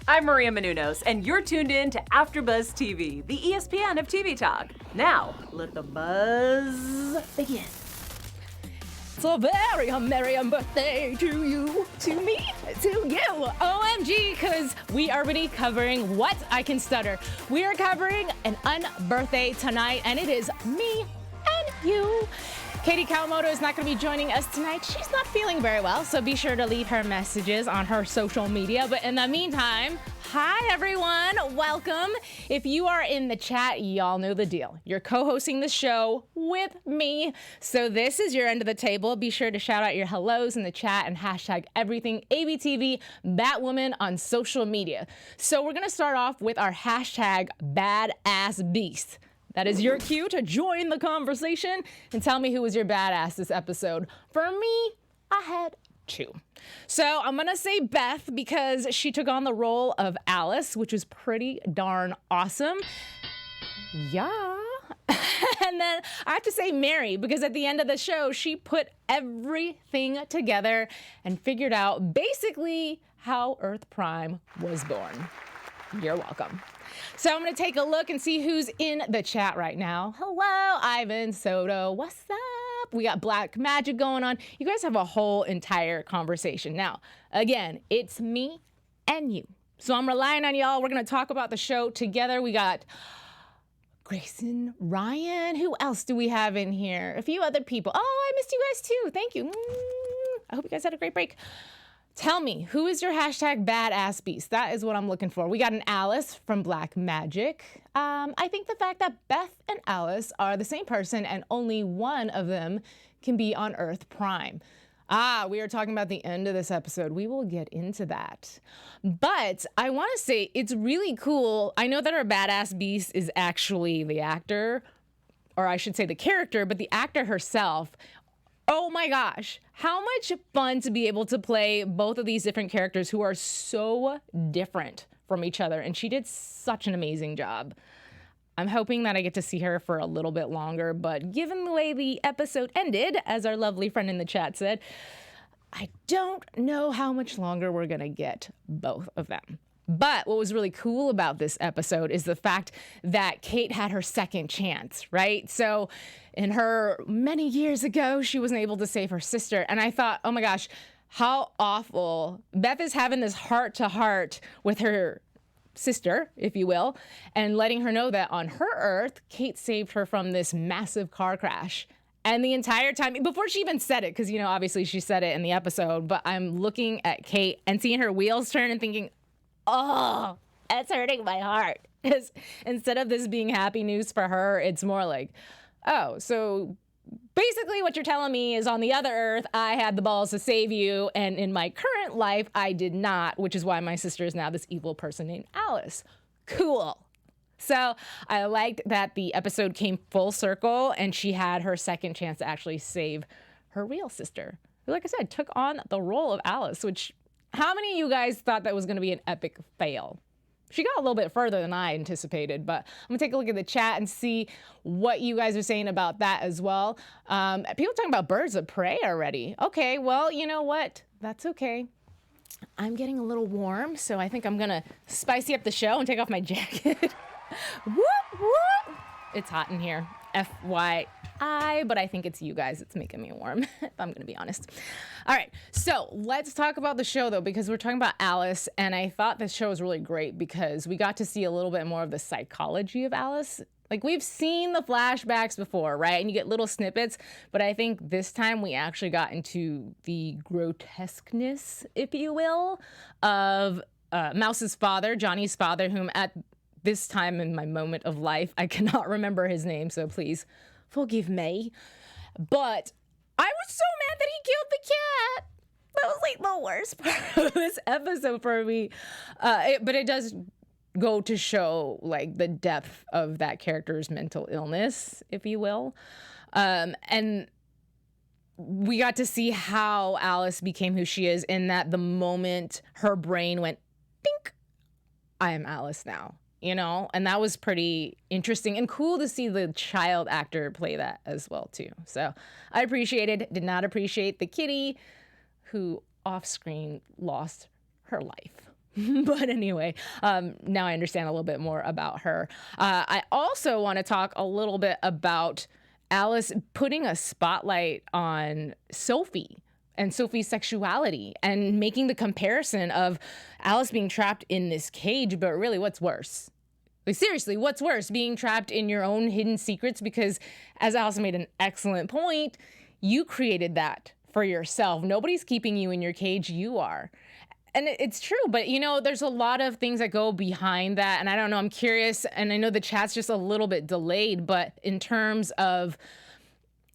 I'm Maria Menounos, and you're tuned in to AfterBuzz TV, the ESPN of TV talk. Now, let the buzz begin. So very merry birthday to you, to me, to you. OMG, because we are already covering what? I can stutter. We are covering an unbirthday tonight, and it is me and you. Katie Kawamoto is not going to be joining us tonight. She's not feeling very well, so be sure to leave her messages on her social media. But in the meantime, hi everyone, welcome. If you are in the chat, y'all know the deal. You're co-hosting the show with me. So this is your end of the table. Be sure to shout out your hellos in the chat and hashtag everything ABTV Batwoman on social media. So we're going to start off with our hashtag badass beast. That is your cue to join the conversation and tell me who was your badass this episode. For me, I had two. So I'm going to say Beth because she took on the role of Alice, which was pretty darn awesome. Yeah. And then I have to say Mary because at the end of the show, she put everything together and figured out basically how Earth Prime was born. You're welcome. So I'm going to take a look and see who's in the chat right now. Hello, Ivan Soto. What's up? We got Black Magic going on. You guys have a whole entire conversation. Now, again, it's me and you. So I'm relying on y'all. We're going to talk about the show together. We got Grayson, Ryan. Who else do we have in here? A few other people. Oh, I missed you guys too. Thank you. I hope you guys had a great break. Tell me, who is your hashtag badass beast? That is what I'm looking for. We got an Alice from Black Magic. I think the fact that Beth and Alice are the same person and only one of them can be on Earth Prime. We are talking about the end of this episode. We will get into that. But I want to say it's really cool. I know that our badass beast is actually the actor, or I should say the character, but the actor herself. Oh my gosh, how much fun to be able to play both of these different characters who are so different from each other. And she did such an amazing job. I'm hoping that I get to see her for a little bit longer, but given the way the episode ended, as our lovely friend in the chat said, I don't know how much longer we're gonna get both of them. But what was really cool about this episode is the fact that Kate had her second chance, right? So in her many years ago, she wasn't able to save her sister. And I thought, oh my gosh, how awful. Beth is having this heart-to-heart with her sister, if you will, and letting her know that on her Earth, Kate saved her from this massive car crash. And the entire time, before she even said it, because, you know, obviously she said it in the episode, but I'm looking at Kate and seeing her wheels turn and thinking, oh, that's hurting my heart. Because instead of this being happy news for her, it's more like, oh, so basically what you're telling me is on the other Earth, I had the balls to save you. And in my current life, I did not, which is why my sister is now this evil person named Alice. Cool. So I liked that the episode came full circle and she had her second chance to actually save her real sister, who, like I said, took on the role of Alice, which how many of you guys thought that was going to be an epic fail? She got a little bit further than I anticipated, but I'm going to take a look at the chat and see what you guys are saying about that as well. People talking about Birds of Prey already. Okay, well, you know what? That's okay. I'm getting a little warm, so I think I'm going to spicy up the show and take off my jacket. Whoop, whoop. It's hot in here. FYI, but I think it's you guys that's making me warm, if I'm going to be honest. All right, so let's talk about the show, though, because we're talking about Alice, and I thought this show was really great because we got to see a little bit more of the psychology of Alice. Like, we've seen the flashbacks before, right? And you get little snippets, but I think this time we actually got into the grotesqueness, if you will, of Mouse's father, Johnny's father, whom at this time in my moment of life, I cannot remember his name, so please forgive me. But I was so mad that he killed the cat. That was like the worst part of this episode for me. But it does go to show like the depth of that character's mental illness, if you will. And we got to see how Alice became who she is in that the moment her brain went, dink, I am Alice now. You know, and that was pretty interesting and cool to see the child actor play that as well, too. So I did not appreciate the kitty who off screen lost her life. But anyway, now I understand a little bit more about her. I also want to talk a little bit about Alice putting a spotlight on Sophie and Sophie's sexuality and making the comparison of Alice being trapped in this cage, but really what's worse? Like, seriously, what's worse? Being trapped in your own hidden secrets? Because as Alice made an excellent point, you created that for yourself. Nobody's keeping you in your cage, you are. And it's true, but there's a lot of things that go behind that. And I don't know, I'm curious, and I know the chat's just a little bit delayed, but in terms of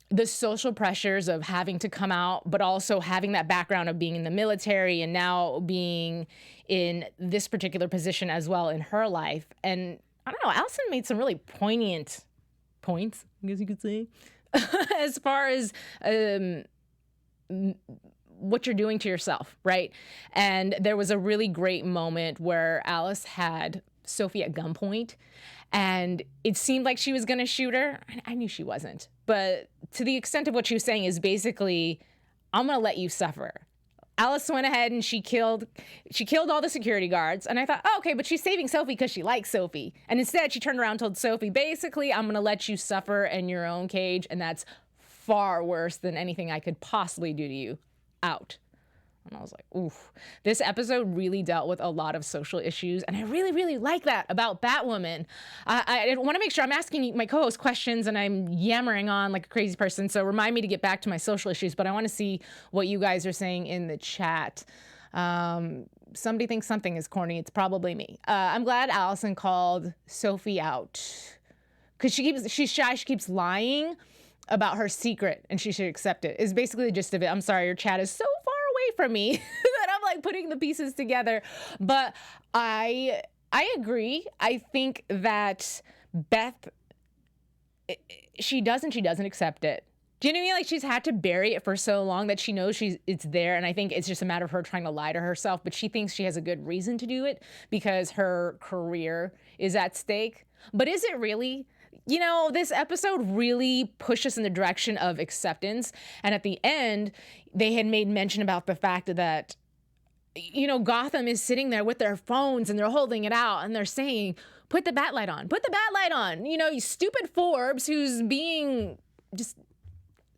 the social pressures of having to come out, but also having that background of being in the military and now being in this particular position as well in her life. And I don't know, Allison made some really poignant points, I guess you could say, as far as what you're doing to yourself, right? And there was a really great moment where Alice had Sophie at gunpoint, and it seemed like she was going to shoot her. I knew she wasn't, but to the extent of what she was saying is basically, I'm going to let you suffer. Alice went ahead and she killed all the security guards. And I thought, oh, okay, but she's saving Sophie because she likes Sophie. And instead she turned around and told Sophie, basically, I'm going to let you suffer in your own cage. And that's far worse than anything I could possibly do to you. Out. And I was like, oof. This episode really dealt with a lot of social issues, and I really, really like that about Batwoman. I want to make sure I'm asking my co-host questions and I'm yammering on like a crazy person, so remind me to get back to my social issues, but I want to see what you guys are saying in the chat. Somebody thinks something is corny. It's probably me. I'm glad Allison called Sophie out because she's shy. She keeps lying about her secret and she should accept it, is basically the gist of it. I'm sorry, your chat is so far away from me that I'm like putting the pieces together. But I agree. I think that Beth, she doesn't accept it. Do you know what I mean? Like, she's had to bury it for so long that she knows it's there. And I think it's just a matter of her trying to lie to herself, but she thinks she has a good reason to do it because her career is at stake. But is it really? This episode really pushed us in the direction of acceptance. And at the end, they had made mention about the fact that, Gotham is sitting there with their phones and they're holding it out and they're saying, put the bat light on, you stupid Forbes who's being just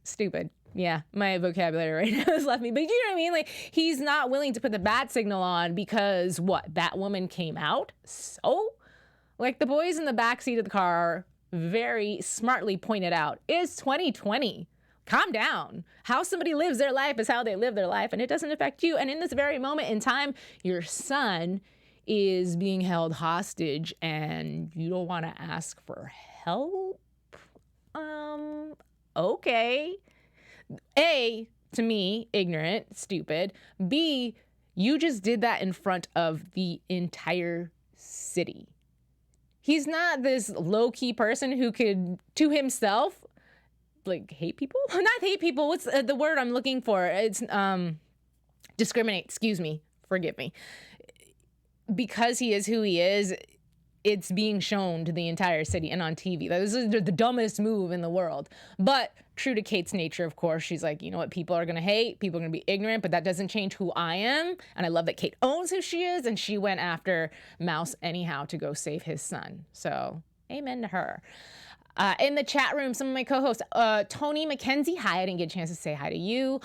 stupid. Yeah, my vocabulary right now has left me. But you know what I mean? Like, he's not willing to put the bat signal on because what? Batwoman came out? So? Like, the boys in the backseat of the car very smartly pointed out, is 2020. Calm down. How somebody lives their life is how they live their life, and it doesn't affect you. And in this very moment in time, your son is being held hostage and you don't want to ask for help? Okay. A, to me, ignorant, stupid. B, you just did that in front of the entire city. He's not this low-key person who could, to himself, like, hate people? Not hate people. What's the word I'm looking for? It's discriminate. Excuse me. Forgive me. Because he is who he is, it's being shown to the entire city and on TV. This is the dumbest move in the world. But true to Kate's nature, of course, she's like, you know what? People are going to hate. People are going to be ignorant, but that doesn't change who I am. And I love that Kate owns who she is. And she went after Mouse anyhow to go save his son. So amen to her. In the chat room, some of my co-hosts, Tony McKenzie. Hi, I didn't get a chance to say hi to you.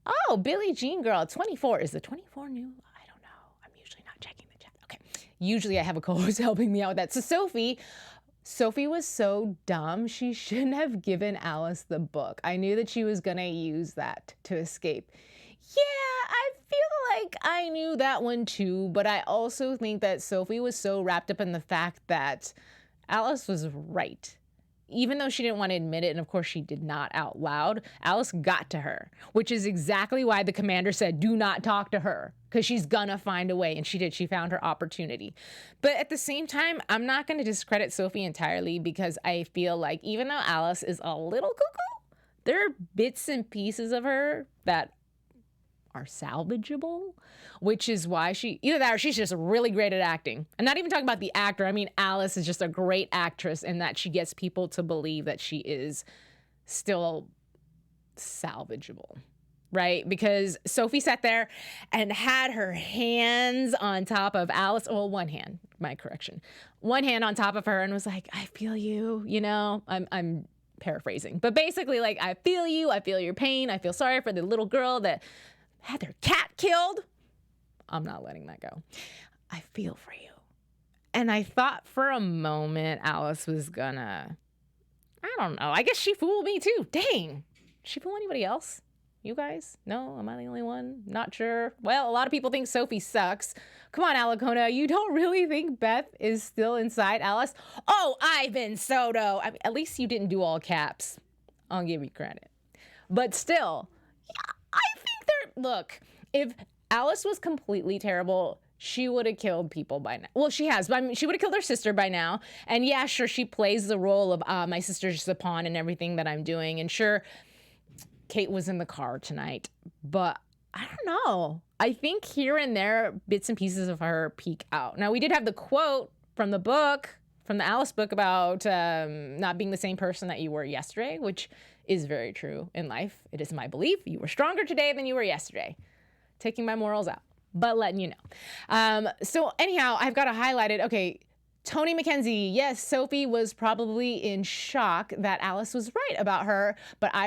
Oh, Billie Jean Girl, 24. Is the 24 new? I don't know. I'm usually not checking the chat. Okay. Usually I have a co-host helping me out with that. So Sophie was so dumb. She shouldn't have given Alice the book. I knew that she was going to use that to escape. Yeah, I feel like I knew that one too, but I also think that Sophie was so wrapped up in the fact that Alice was right. Even though she didn't want to admit it, and of course she did not out loud, Alice got to her, which is exactly why the commander said, do not talk to her, because she's gonna find a way, and she did. She found her opportunity. But at the same time, I'm not going to discredit Sophie entirely, because I feel like even though Alice is a little cuckoo, there are bits and pieces of her that are salvageable, which is why either that or she's just really great at acting. I'm not even talking about the actor. I mean, Alice is just a great actress in that she gets people to believe that she is still salvageable. right? Because Sophie sat there and had her hands on top of Alice. Well, one hand, my correction. One hand on top of her and was like, I feel you, you know? I'm paraphrasing. But basically, like, I feel you. I feel your pain. I feel sorry for the little girl that had their cat killed. I'm not letting that go. I feel for you. And I thought for a moment Alice was gonna, I don't know. I guess she fooled me too. Dang. Did she fool anybody else? You guys? No? Am I the only one? Not sure. Well, a lot of people think Sophie sucks. Come on, Alicona. You don't really think Beth is still inside Alice? Oh, Ivan Soto. I mean, at least you didn't do all caps. I'll give you credit. But still, yeah, I think look, if Alice was completely terrible, she would have killed people by now. Well, she has, but I mean, she would have killed her sister by now. And yeah, sure, she plays the role of my sister's just a pawn in everything that I'm doing. And sure, Kate was in the car tonight, but I don't know. I think here and there, bits and pieces of her peek out. Now, we did have the quote from the book, from the Alice book about not being the same person that you were yesterday, which is very true in life. It is my belief. You were stronger today than you were yesterday. Taking my morals out, but letting you know. So anyhow, I've got to highlight it. Okay, Tony McKenzie. Yes, Sophie was probably in shock that Alice was right about her, but I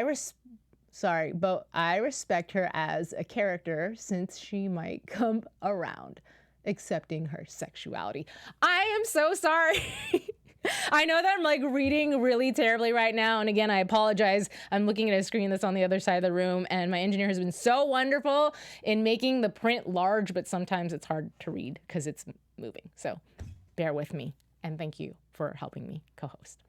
respect her as a character since she might come around accepting her sexuality. I am so sorry. I know that I'm like reading really terribly right now. And again, I apologize. I'm looking at a screen that's on the other side of the room, and my engineer has been so wonderful in making the print large, but sometimes it's hard to read because it's moving. So bear with me, and thank you for helping me co-host.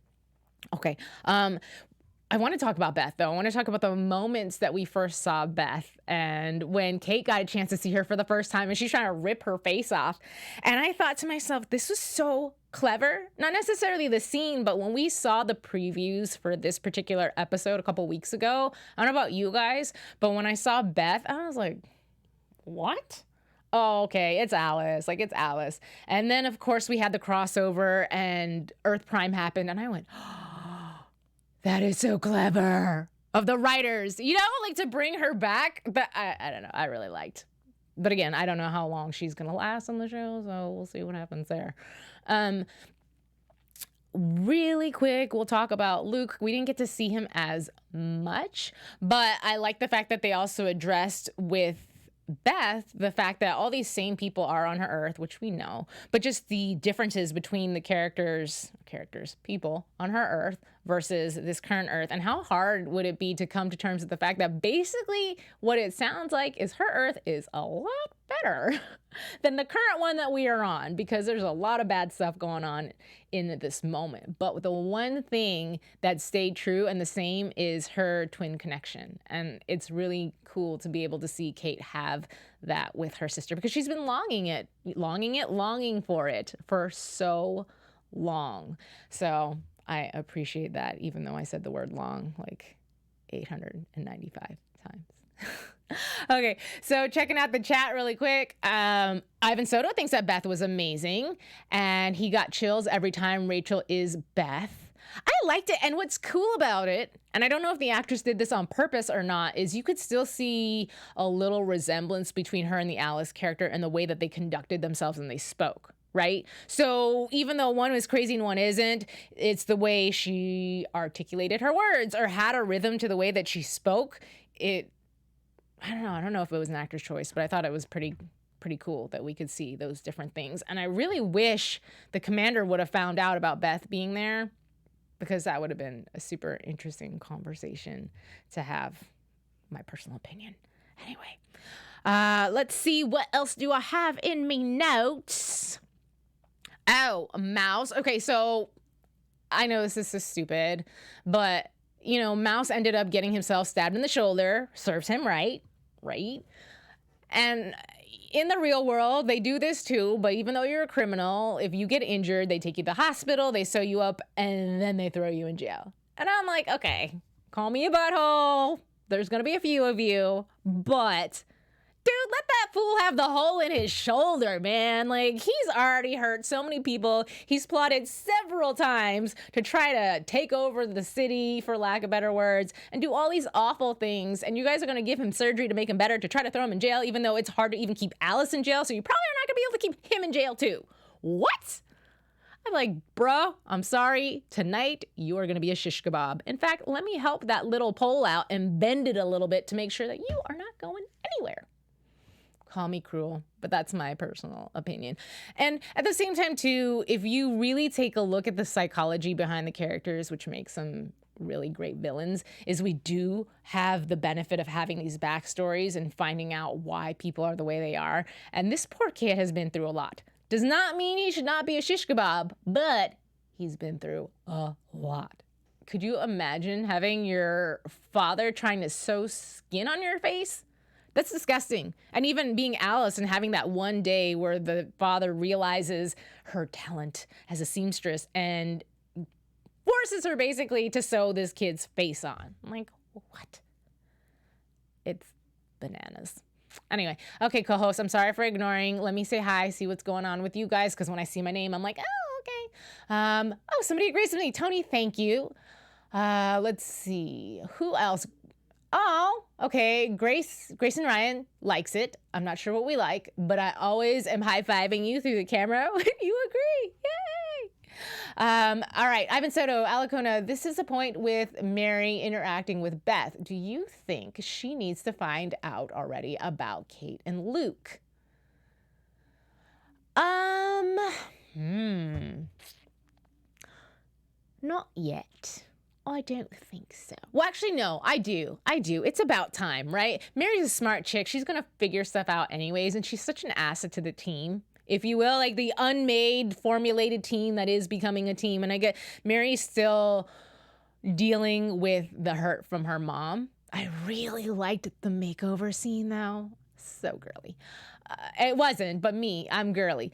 Okay. I want to talk about Beth, though. I want to talk about the moments that we first saw Beth and when Kate got a chance to see her for the first time and she's trying to rip her face off. And I thought to myself, this was so clever. Not necessarily the scene, but when we saw the previews for this particular episode a couple weeks ago, I don't know about you guys, but when I saw Beth, I was like, what? Oh, okay, it's Alice. Like, it's Alice. And then, of course, we had the crossover and Earth Prime happened, and I went, that is so clever of the writers, you know, like to bring her back. But I don't know. I really liked. But again, I don't know how long she's going to last on the show. So we'll see what happens there. Really quick, we'll talk about Luke. We didn't get to see him as much, but I like the fact that they also addressed with Beth the fact that all these same people are on her Earth, which we know, but just the differences between the people on her Earth versus this current Earth, and how hard would it be to come to terms with the fact that basically what it sounds like is her Earth is a lot better than the current one that we are on, because there's a lot of bad stuff going on in this moment. But the one thing that stayed true and the same is her twin connection. And it's really cool to be able to see Kate have that with her sister, because she's been longing for it for so long. So I appreciate that, even though I said the word long like 895 times. Okay, so checking out the chat really quick. Ivan Soto thinks that Beth was amazing, and he got chills every time Rachel is Beth. I liked it, and what's cool about it, and I don't know if the actress did this on purpose or not, is you could still see a little resemblance between her and the Alice character and the way that they conducted themselves and they spoke. Right? So even though one was crazy and one isn't, it's the way she articulated her words or had a rhythm to the way that she spoke. I don't know if it was an actor's choice, but I thought it was pretty cool that we could see those different things. And I really wish the commander would have found out about Beth being there, because that would have been a super interesting conversation to have, my personal opinion. Anyway, let's see, what else do I have in me notes? Oh, a mouse. Okay, so I know this is so stupid, but, you know, Mouse ended up getting himself stabbed in the shoulder. Serves him right? And in the real world, they do this too, but even though you're a criminal, if you get injured, they take you to the hospital, they sew you up, and then they throw you in jail. And I'm like, okay, call me a butthole. There's going to be a few of you, but Dude, let that fool have the hole in his shoulder, man. Like, he's already hurt so many people. He's plotted several times to try to take over the city, for lack of better words, and do all these awful things. And you guys are going to give him surgery to make him better, to try to throw him in jail, even though it's hard to even keep Alice in jail. So you probably are not going to be able to keep him in jail, too. What? I'm like, bro, I'm sorry. Tonight, you are going to be a shish kebab. In fact, let me help that little pole out and bend it a little bit to make sure that you are not going anywhere. Call me cruel, but that's my personal opinion. And at the same time, too, if you really take a look at the psychology behind the characters, which makes them really great villains, is we do have the benefit of having these backstories and finding out why people are the way they are. And this poor kid has been through a lot. Does not mean he should not be a shish kebab, but he's been through a lot. Could you imagine having your father trying to sew skin on your face? That's disgusting. And even being Alice and having that one day where the father realizes her talent as a seamstress and forces her basically to sew this kid's face on. I'm like, what? It's bananas. Anyway, okay, co-host, I'm sorry for ignoring. Let me say hi, see what's going on with you guys, because when I see my name, I'm like, oh, okay. Oh, somebody agrees with me. Tony, thank you. Let's see. Who else? Oh, okay. Grace and Ryan likes it. I'm not sure what we like, but I always am high-fiving you through the camera when you agree. Yay! All right, Ivan Soto, Alacona, this is a point with Mary interacting with Beth. Do you think she needs to find out already about Kate and Luke? Not yet. I don't think so. Well, actually, no, I do. It's about time, right? Mary's a smart chick. She's going to figure stuff out anyways, and she's such an asset to the team, if you will, like the unmade, formulated team that is becoming a team. And I get Mary's still dealing with the hurt from her mom. I really liked the makeover scene, though. So girly. It wasn't, but me, I'm girly.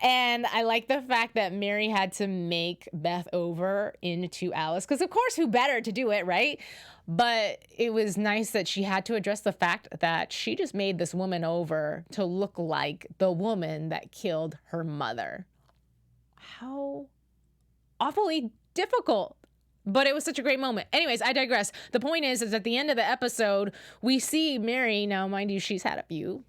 And I like the fact that Mary had to make Beth over into Alice, because of course, who better to do it, right? But it was nice that she had to address the fact that she just made this woman over to look like the woman that killed her mother. How awfully difficult. But it was such a great moment. Anyways, I digress. The point is at the end of the episode, we see Mary, now mind you, she's had a few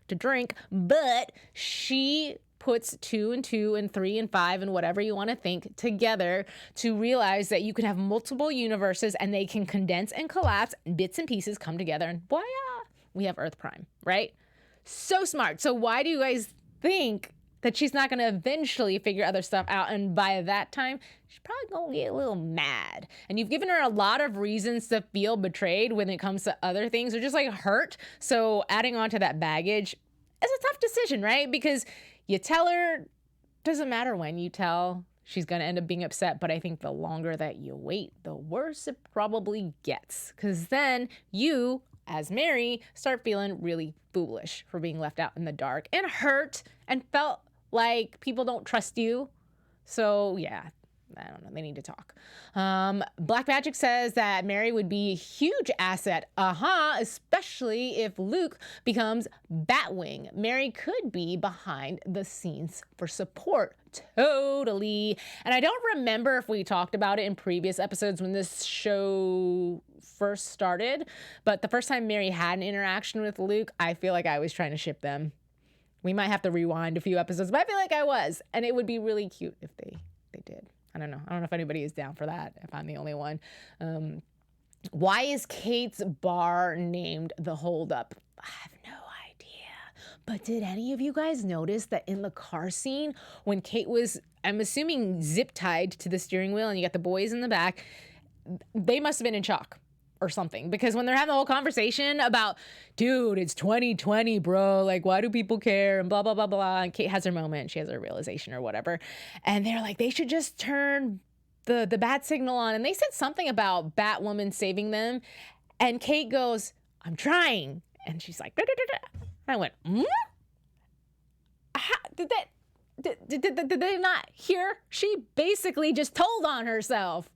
to drink, but she puts 2 and 2 and 3 and 5 and whatever you want to think together to realize that you can have multiple universes and they can condense and collapse, bits and pieces come together, and voila, we have Earth Prime, right? So smart. So why do you guys think that she's not going to eventually figure other stuff out? And by that time, she's probably going to get a little mad. And you've given her a lot of reasons to feel betrayed when it comes to other things, or just like hurt. So adding on to that baggage is a tough decision, right? Because you tell her, doesn't matter when you tell, she's going to end up being upset. But I think the longer that you wait, the worse it probably gets. Because then you, as Mary, start feeling really foolish for being left out in the dark and hurt and felt like people don't trust you. So yeah, I don't know, they need to talk. Black Magic says that Mary would be a huge asset, especially if Luke becomes Batwing. Mary could be behind the scenes for support. Totally. And I don't remember if we talked about it in previous episodes when this show first started, but the first time Mary had an interaction with Luke, I feel like I was trying to ship them. We might have to rewind a few episodes, but I feel like I was, and it would be really cute if they did. I don't know if anybody is down for that, if I'm the only one. Why is Kate's bar named The Holdup? I have no idea. But did any of you guys notice that in the car scene, when Kate was, I'm assuming, zip-tied to the steering wheel and you got the boys in the back, they must have been in shock or something, because when they're having the whole conversation about, dude, it's 2020, bro, like, why do people care, and blah, blah, blah, blah, and Kate has her moment, she has her realization or whatever, and they're like, they should just turn the bat signal on, and they said something about Batwoman saving them, and Kate goes, I'm trying, and she's like, da, da, da, da. And I went, did they not hear? She basically just told on herself.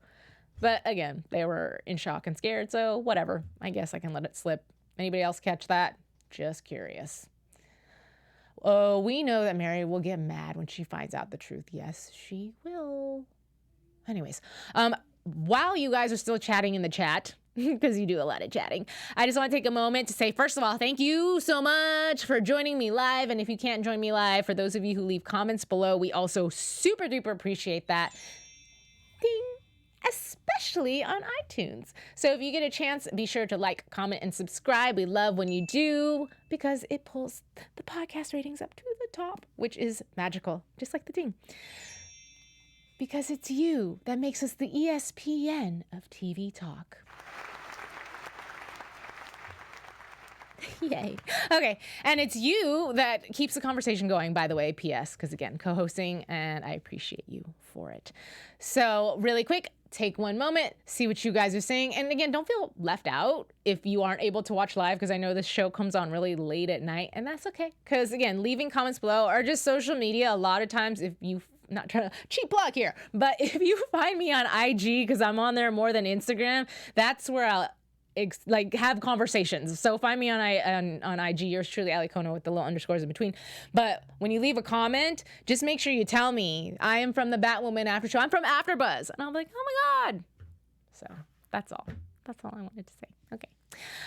But again, they were in shock and scared, so whatever. I guess I can let it slip. Anybody else catch that? Just curious. Oh, we know that Mary will get mad when she finds out the truth. Yes, she will. Anyways, while you guys are still chatting in the chat, because you do a lot of chatting, I just want to take a moment to say, first of all, thank you so much for joining me live. And if you can't join me live, for those of you who leave comments below, we also super duper appreciate that. Ding! Especially on iTunes. So if you get a chance, be sure to like, comment, and subscribe. We love when you do, because it pulls the podcast ratings up to the top, which is magical, just like the ding. Because it's you that makes us the ESPN of TV talk. Yay. Okay. And it's you that keeps the conversation going, by the way, PS, because again, co-hosting, and I appreciate you for it. So really quick, take one moment, see what you guys are saying. And again, don't feel left out if you aren't able to watch live, because I know this show comes on really late at night, and that's okay. Because again, leaving comments below or just social media, a lot of times if you not trying to cheap plug here, but if you find me on IG, because I'm on there more than Instagram, that's where I'll have conversations. So find me on IG, yours truly, Ali Kono, with the little underscores in between. But when you leave a comment, just make sure you tell me, I am from the Batwoman after show. I'm from AfterBuzz. And I'll be like, oh my God. So that's all. That's all I wanted to say. Okay.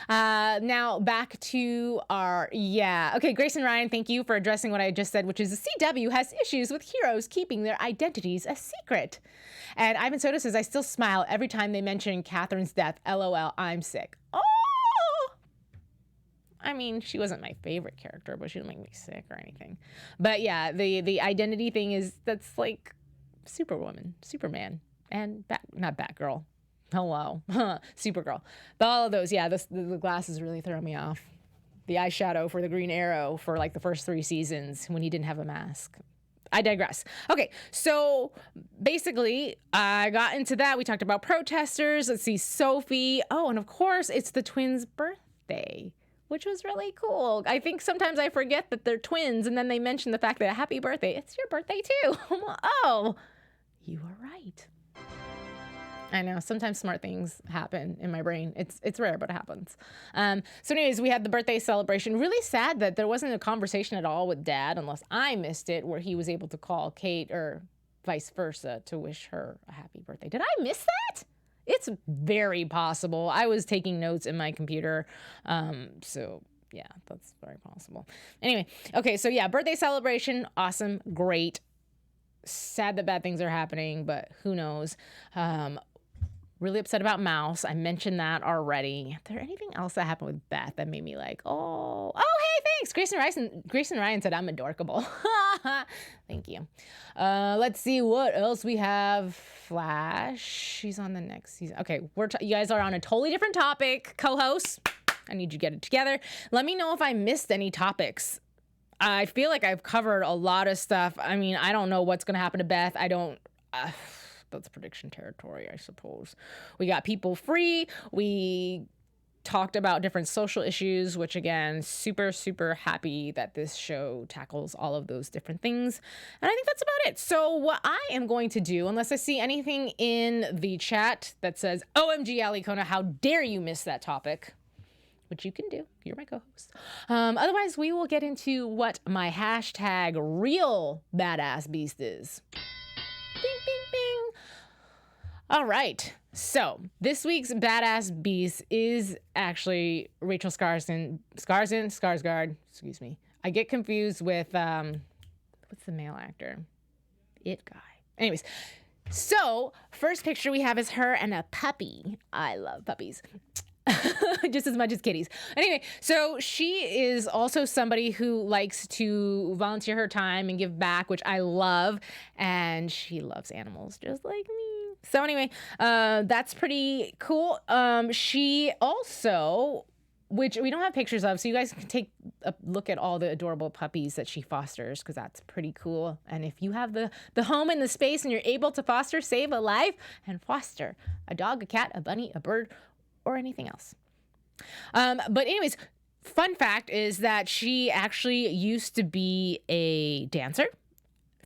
Now back to our, Okay, Grace and Ryan, thank you for addressing what I just said, which is the CW has issues with heroes keeping their identities a secret. And Ivan Soto says, I still smile every time they mention Catherine's death. LOL, I'm sick. Oh! I mean, she wasn't my favorite character, but she didn't make me sick or anything. But yeah, the identity thing that's like Superwoman, Superman, and not Batgirl. Hello. Supergirl. But all of those, the glasses really throw me off. The eyeshadow for the Green Arrow for like the first 3 seasons when he didn't have a mask. I digress. Okay, so basically, I got into that. We talked about protesters. Let's see, Sophie. Oh, and of course, it's the twins' birthday, which was really cool. I think sometimes I forget that they're twins, and then they mention the fact that happy birthday. It's your birthday too. Oh, you are right. I know, sometimes smart things happen in my brain. It's rare, but it happens. So anyways, we had the birthday celebration. Really sad that there wasn't a conversation at all with Dad, unless I missed it, where he was able to call Kate or vice versa to wish her a happy birthday. Did I miss that? It's very possible. I was taking notes in my computer. So yeah, that's very possible. Anyway, okay, so yeah, birthday celebration, awesome, great. Sad that bad things are happening, but who knows? Really upset about Mouse. I mentioned that already. Is there anything else that happened with Beth that made me like, hey, thanks. Grace and Ryan said I'm adorkable. Thank you. Let's see what else we have. Flash. She's on the next season. Okay, you guys are on a totally different topic. Co-hosts, I need you to get it together. Let me know if I missed any topics. I feel like I've covered a lot of stuff. I mean, I don't know what's going to happen to Beth. That's prediction territory, I suppose. We got people free. We talked about different social issues, which again, super, super happy that this show tackles all of those different things. And I think that's about it. So what I am going to do, unless I see anything in the chat that says, OMG, Ali Kona, how dare you miss that topic? Which you can do. You're my co-host. Otherwise, we will get into what my hashtag real badass beast is. Bing, bing, bing. All right. So this week's badass beast is actually Rachel Skarsgård. Excuse me. I get confused with, what's the male actor? It guy. Anyways. So first picture we have is her and a puppy. I love puppies. Just as much as kitties. Anyway, so she is also somebody who likes to volunteer her time and give back, which I love. And she loves animals just like me. So anyway, that's pretty cool. She also, which we don't have pictures of, so you guys can take a look at all the adorable puppies that she fosters, because that's pretty cool. And if you have the home and the space and you're able to foster, save a life and foster a dog, a cat, a bunny, a bird, or anything else. But anyways, fun fact is that she actually used to be a dancer,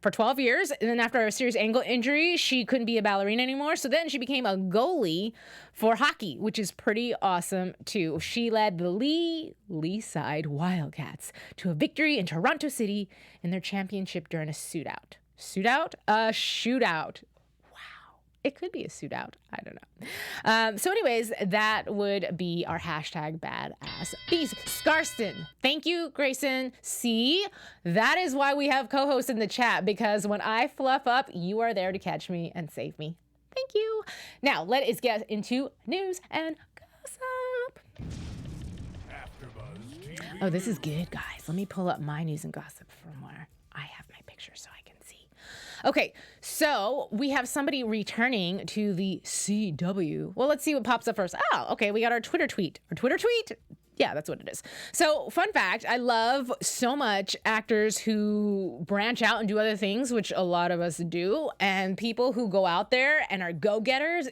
for 12 years. And then after a serious ankle injury, she couldn't be a ballerina anymore. So then she became a goalie for hockey, which is pretty awesome too. She led the Leaside Wildcats to a victory in Toronto City in their championship during a shootout. A shootout. It could be a suit out. I don't know. So anyways, that would be our hashtag badass bees. Scarston. Thank you, Grayson. See, that is why we have co-hosts in the chat, because when I fluff up, you are there to catch me and save me. Thank you. Now, let us get into news and gossip. AfterBuzz TV. Oh, this is good, guys. Let me pull up my news and gossip from where I have my picture so I can see. Okay, so we have somebody returning to the CW. Well, let's see what pops up first. Oh, okay, we got our Twitter tweet. Yeah, that's what it is. So, fun fact, I love so much actors who branch out and do other things, which a lot of us do, and people who go out there and are go-getters.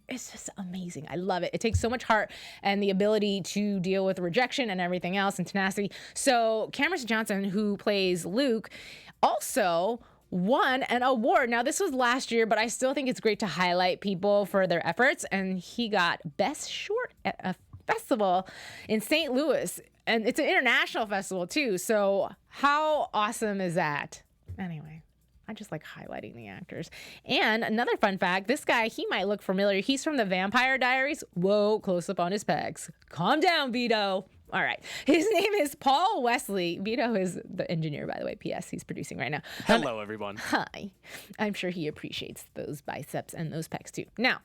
It's just amazing. I love it. It takes so much heart and the ability to deal with rejection and everything else and tenacity. So, Cameron Johnson, who plays Luke, also won an award. Now, this was last year, but I still think it's great to highlight people for their efforts. And he got Best Short at a festival in St. Louis. And it's an international festival, too. So how awesome is that? Anyway, I just like highlighting the actors. And another fun fact, this guy, he might look familiar. He's from the Vampire Diaries. Whoa, close up on his pecs. Calm down, Vito. All right. His name is Paul Wesley. Vito is the engineer, by the way. P.S. He's producing right now. Hello, everyone. Hi. I'm sure he appreciates those biceps and those pecs, too. Now,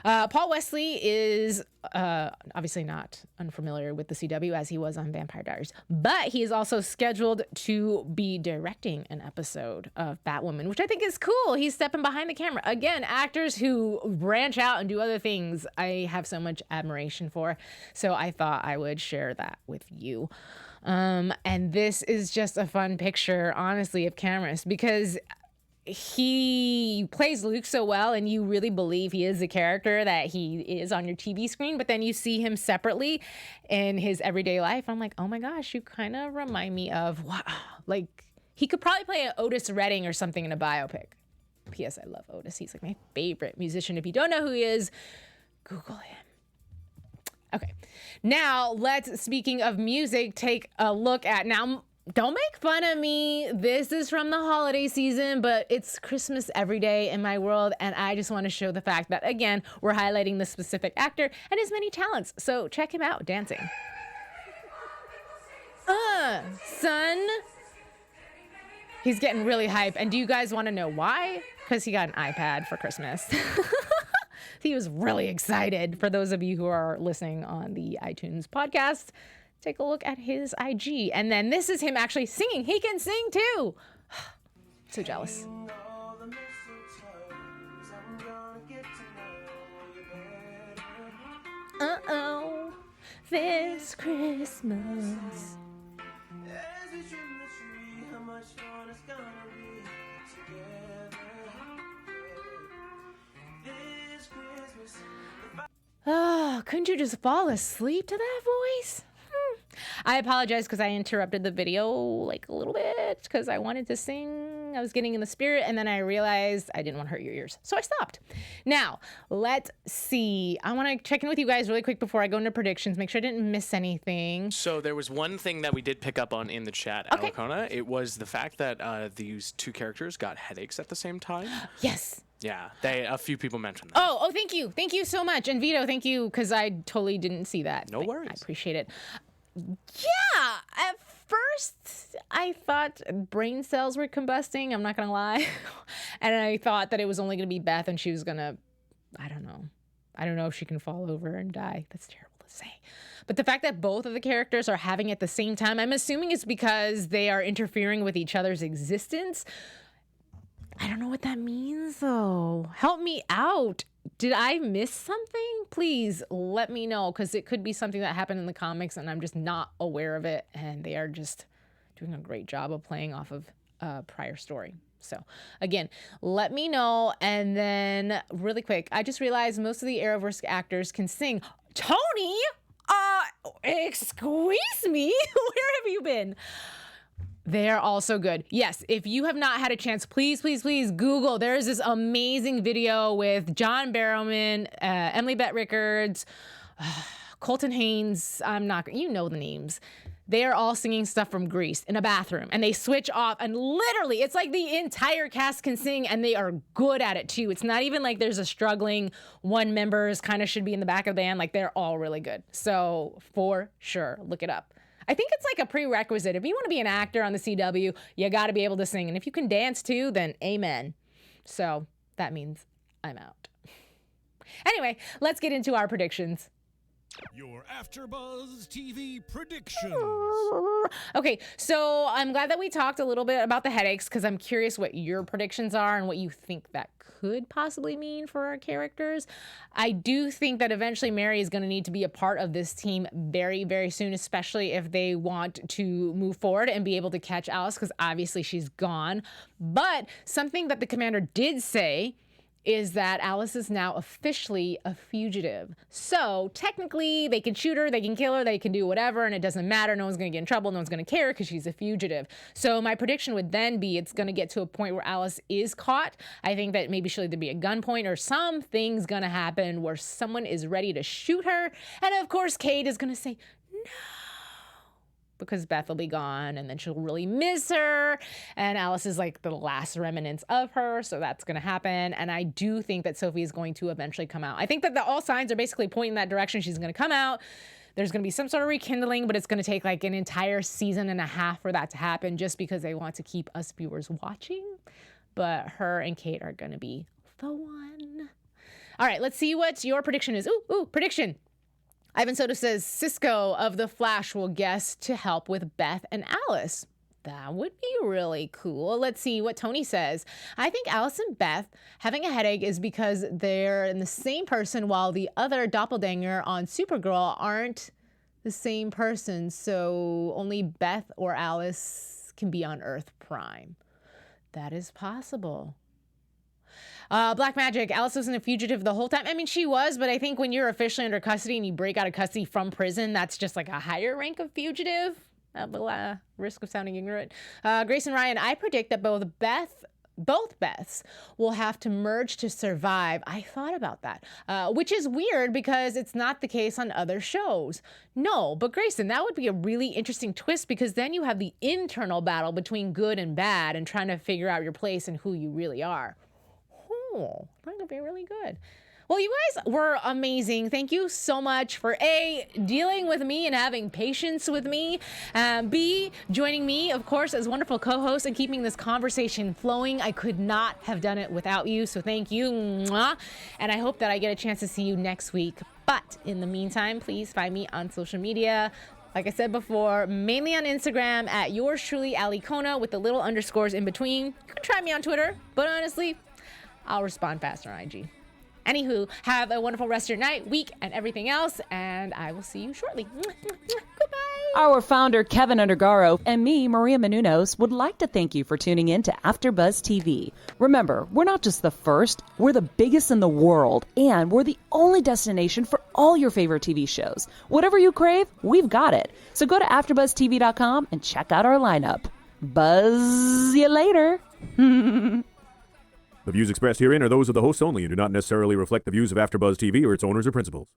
Paul Wesley is obviously not unfamiliar with the CW as he was on Vampire Diaries, but he is also scheduled to be directing an episode of Batwoman, which I think is cool. He's stepping behind the camera. Again, actors who branch out and do other things, I have so much admiration for. So I thought I would share that with you. And this is just a fun picture, honestly, of Cameron, because he plays Luke so well and you really believe he is the character that he is on your TV screen, but then you see him separately in his everyday life. I'm like, oh my gosh, you kind of remind me of, wow, like he could probably play an Otis Redding or something in a biopic. P.S. I love Otis. He's like my favorite musician. If you don't know who he is, Google him. Okay, now let's, speaking of music, take a look at, now don't make fun of me. This is from the holiday season, but it's Christmas every day in my world, and I just want to show the fact that, again, we're highlighting the specific actor and his many talents. So check him out dancing. Son. He's getting really hype. And do you guys want to know why? Because he got an iPad for Christmas. He was really excited. For those of you who are listening on the iTunes podcast, take a look at his IG. And then this is him actually singing. He can sing too. So jealous. Uh-oh, this Christmas. Oh, couldn't you just fall asleep to that voice? I apologize because I interrupted the video like a little bit because I wanted to sing. I was getting in the spirit, and then I realized I didn't want to hurt your ears, so I stopped. Now, let's see. I want to check in with you guys really quick before I go into predictions, make sure I didn't miss anything. So there was one thing that we did pick up on in the chat, Okay. Alakona. It was the fact that these two characters got headaches at the same time. Yes. Yeah, a few people mentioned that. Oh, thank you. Thank you so much. And Vito, thank you, because I totally didn't see that. No worries. I appreciate it. Yeah, at first I thought brain cells were combusting, I'm not gonna lie. And I thought that it was only gonna be Beth and she was gonna, I don't know if she can fall over and die. That's terrible to say. But the fact that both of the characters are having it at the same time, I'm assuming it's because they are interfering with each other's existence. I don't know what that means though. Help me out. Did I miss something? Please let me know, because it could be something that happened in the comics and I'm just not aware of it, and they are just doing a great job of playing off of a prior story. So again, let me know. And then really quick, I just realized most of the Arrowverse actors can sing. Tony, excuse me, where have you been? They're all so good. Yes, if you have not had a chance, please, please, please Google. There's this amazing video with John Barrowman, Emily Bett Rickards, Colton Haynes. You know the names. They are all singing stuff from Grease in a bathroom, and they switch off, and literally it's like the entire cast can sing, and they are good at it too. It's not even like there's a struggling one members kind of should be in the back of the band. Like, they're all really good. So for sure, look it up. I think it's like a prerequisite. If you want to be an actor on the CW, you got to be able to sing. And if you can dance too, then amen. So that means I'm out. Anyway, let's get into our predictions. Your AfterBuzz TV predictions. Okay, so I'm glad that we talked a little bit about the headaches because I'm curious what your predictions are and what you think that could possibly mean for our characters. I do think that eventually Mary is going to need to be a part of this team very, very soon, especially if they want to move forward and be able to catch Alice, because obviously she's gone. But something that the commander did say is that Alice is now officially a fugitive. So technically they can shoot her, they can kill her, they can do whatever, and it doesn't matter. No one's going to get in trouble. No one's going to care because she's a fugitive. So my prediction would then be it's going to get to a point where Alice is caught. I think that maybe she'll either be a gunpoint or something's going to happen where someone is ready to shoot her. And of course, Kate is going to say, no, because Beth will be gone and then she'll really miss her. And Alice is like the last remnants of her. So that's going to happen. And I do think that Sophie is going to eventually come out. I think that all signs are basically pointing in that direction. She's going to come out. There's going to be some sort of rekindling, but it's going to take like an entire season and a half for that to happen just because they want to keep us viewers watching. But her and Kate are going to be the one. All right, let's see what your prediction is. Ooh, prediction. Ivan Soto says Cisco of The Flash will guest to help with Beth and Alice. That would be really cool. Let's see what Tony says. I think Alice and Beth having a headache is because they're in the same person while the other doppelganger on Supergirl aren't the same person. So only Beth or Alice can be on Earth Prime. That is possible. Black Magic, Alice wasn't a fugitive the whole time. I mean, she was, but I think when you're officially under custody and you break out of custody from prison, that's just like a higher rank of fugitive. At the risk of sounding ignorant. Grace and Ryan, I predict that both Beths will have to merge to survive. I thought about that, which is weird because it's not the case on other shows. No, but Grayson, that would be a really interesting twist because then you have the internal battle between good and bad and trying to figure out your place and who you really are. Oh, that could be really good. Well, you guys were amazing. Thank you so much for A, dealing with me and having patience with me. B, joining me, of course, as wonderful co-host and keeping this conversation flowing. I could not have done it without you, so thank you. Mwah. And I hope that I get a chance to see you next week. But in the meantime, please find me on social media. Like I said before, mainly on Instagram at yours truly, Ali Kona, with the little underscores in between. You can try me on Twitter, but honestly, I'll respond faster on IG. Anywho, have a wonderful rest of your night, week, and everything else, and I will see you shortly. Goodbye. Our founder, Keven Undergaro, and me, Maria Menounos, would like to thank you for tuning in to AfterBuzz TV. Remember, we're not just the first, we're the biggest in the world, and we're the only destination for all your favorite TV shows. Whatever you crave, we've got it. So go to AfterBuzzTV.com and check out our lineup. Buzz you later. The views expressed herein are those of the hosts only and do not necessarily reflect the views of AfterBuzz TV or its owners or principals.